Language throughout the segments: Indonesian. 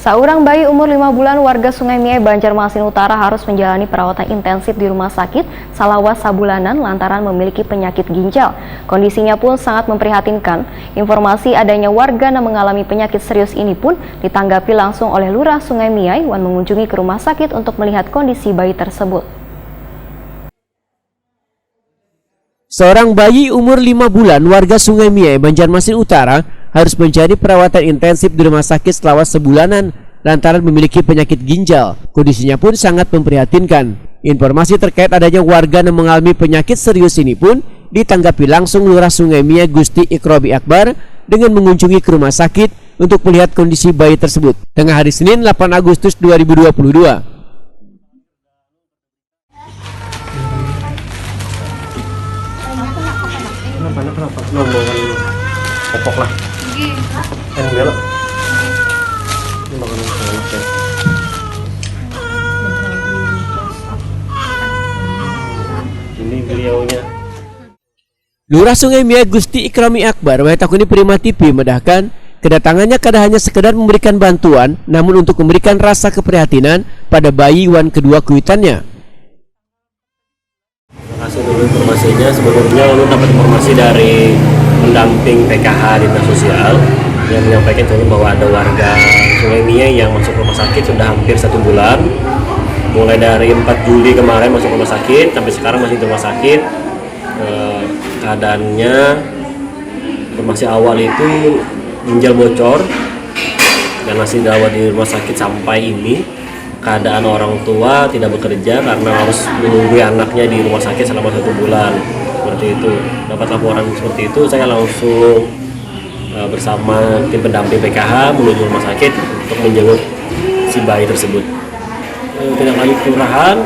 Seorang bayi umur 5 bulan warga Sungai Miai, Banjarmasin Utara harus menjalani perawatan intensif di rumah sakit Salawas Sabulanan lantaran memiliki penyakit ginjal. Kondisinya pun sangat memprihatinkan. Informasi adanya warga yang mengalami penyakit serius ini pun ditanggapi langsung oleh Lurah Sungai Miai yang mengunjungi ke rumah sakit untuk melihat kondisi bayi tersebut. Seorang bayi umur 5 bulan warga Sungai Miai, Banjarmasin Utara harus mencari perawatan intensif di rumah sakit Salawas Sabulanan lantaran memiliki penyakit ginjal. Kondisinya pun sangat memprihatinkan. Informasi terkait adanya warga yang mengalami penyakit serius ini pun ditanggapi langsung Lurah Sungai Miai Gusti Ikrobi Akbar dengan mengunjungi ke rumah sakit untuk melihat kondisi bayi tersebut. Tengah hari Senin 8 Agustus 2022. Kenapa? Ngomongin popok lah. Yang belok. Ini makanan enak ya. Ini beliaunya. Lurah Sungai Miai Gusti Ikrobi Akbar Wahetakuni Prima TV medahkan kedatangannya kada hanya sekedar memberikan bantuan, namun untuk memberikan rasa keprihatinan pada bayi wan kedua kuitannya. Terima kasih dulu informasinya. Sebelumnya ulun dapat informasi dari pendamping PKH Dinas Sosial yang menyampaikan ke ulun bahwa ada warga Sungai Miai yang masuk rumah sakit sudah hampir 1 bulan. Mulai dari 4 Juli kemarin masuk rumah sakit sampai sekarang masih di rumah sakit. Keadaannya informasi awal itu ginjal bocor dan masih dirawat di rumah sakit sampai ini. Keadaan orang tua tidak bekerja karena harus menunggu anaknya di rumah sakit selama 1 bulan. Seperti itu. Dapat laporan seperti itu, saya langsung bersama tim pendamping PKH menuju rumah sakit untuk menjenguk si bayi tersebut. Tidak lanjut kelurahan,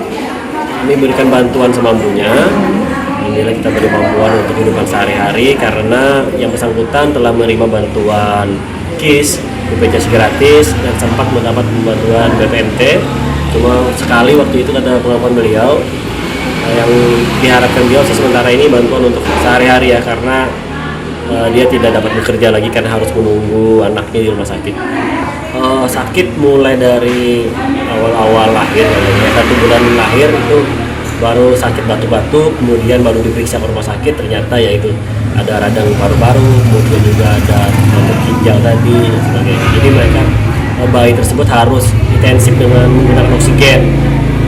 kami berikan bantuan semampunya. Inilah kita beri bantuan untuk kehidupan sehari-hari karena yang bersangkutan telah menerima bantuan KIS, BPJS gratis dan sempat mendapat bantuan BPNT. Cuma sekali waktu itu kata pengakuan beliau yang diharapkan beliau sementara ini bantuan untuk sehari-hari ya, karena dia tidak dapat bekerja lagi karena harus menunggu anaknya di rumah sakit. Sakit mulai dari awal-awal lahir, 1 bulan lahir itu baru sakit batuk-batuk, kemudian baru diperiksa ke rumah sakit, ternyata yaitu ada radang paru-paru, kemudian juga ada tumor ginjal tadi dan sebagainya. Jadi mereka bayi tersebut harus intensif dengan menggunakan oksigen,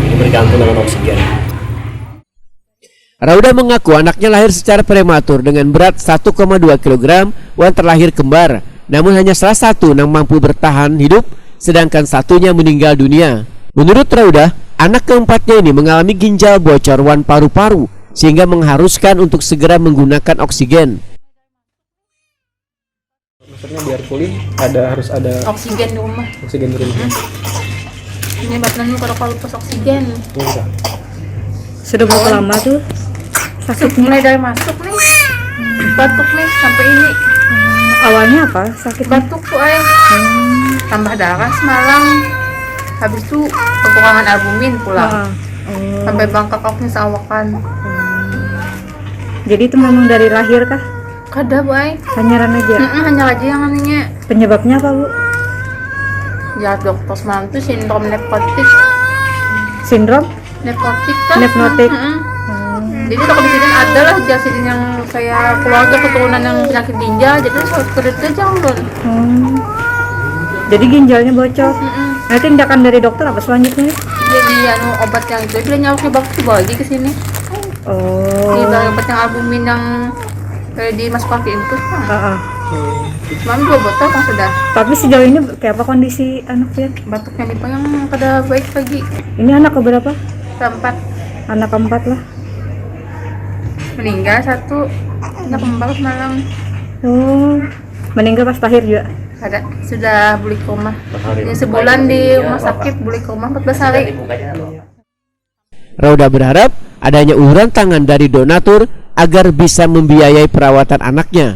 jadi bergantung dengan oksigen. Rauda mengaku anaknya lahir secara prematur dengan berat 1,2 kg dan terlahir kembar. Namun hanya salah satu yang mampu bertahan hidup, sedangkan satunya meninggal dunia. Menurut Rauda, anak keempatnya ini mengalami ginjal bocor wan paru-paru sehingga mengharuskan untuk segera menggunakan oksigen. Maksudnya biar pulih harus ada oksigen di rumah. Oksigen di rumah. Ini batasan kalau lepas oksigen. Sudah berapa lama tuh sakit? Mulai dari masuk nih, batuk nih sampai ini. Awalnya apa sakit? Batuk tuh tambah darah semalam. Habis itu kekurangan albumin pulang. Sampai bengkak-bengkaknya seawakan. Jadi itu memang dari lahir kah? Kada Bu ay. Hanyaran aja? Hanya aja yang aninya. Penyebabnya apa Bu? Ya dokter semalam tuh sindrom nepotik. Sindrom? Nepotik kan? Nepnotik. Jadi kalau di sini ada lah jasin yang saya keluarga keturunan yang penyakit ginjal, jadi saya kerja jangan. Jadi ginjalnya bocor. Nah, tindakan dari dokter apa selanjutnya? Jadi obat yang itu dia nyawaknya bagus dibawa lagi ke sini. Di obat yang albumin yang dimasuk pakai itu kan. Mami 2 botol kan sudah. Tapi sejauh ini kayak apa kondisi anaknya? Batuknya nih yang kada baik lagi. Ini anak keberapa? Keempat. Anak keempat lah. Meninggal 1, anak kembar semalam. Meninggal pas lahir juga? Ada, sudah beli koma. Ini sebulan di rumah sakit beli koma 14 hari. Rauda berharap adanya uluran tangan dari donatur agar bisa membiayai perawatan anaknya.